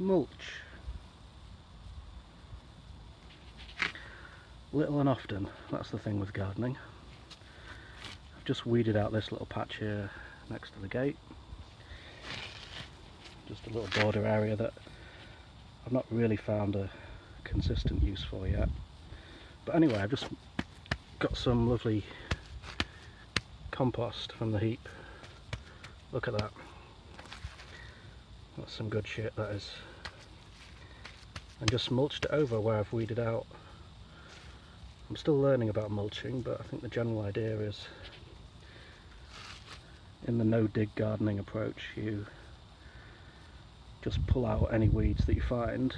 mulch. Little and often, that's the thing with gardening. I've just weeded out this little patch here next to the gate. Just a little border area that I've not really found a consistent use for yet. But anyway, I've just got some lovely compost from the heap. Look at that. That's some good shit, that is. And just mulched it over where I've weeded out. I'm still learning about mulching, but I think the general idea is, in the no-dig gardening approach, you just pull out any weeds that you find,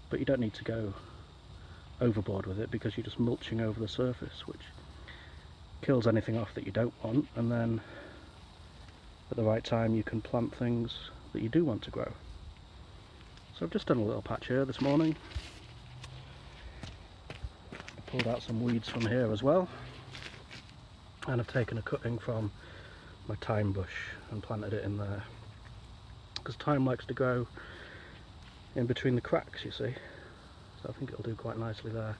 but you don't need to go overboard with it because you're just mulching over the surface, which kills anything off that you don't want, and then at the right time you can plant things that you do want to grow. So I've just done a little patch here this morning. I pulled out some weeds from here as well, and I've taken a cutting from my thyme bush and planted it in there, because thyme likes to grow in between the cracks, you see, so I think it'll do quite nicely there.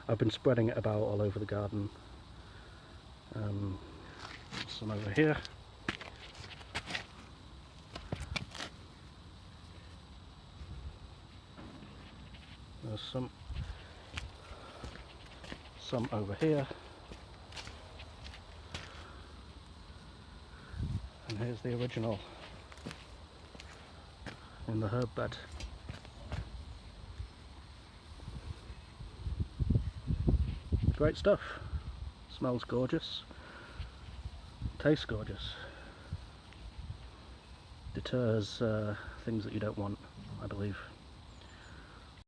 I've been spreading it about all over the garden. Some over here, there's some over here, and here's the original in the herb bed. Great stuff. Smells gorgeous. Tastes gorgeous. Deters things that you don't want, I believe.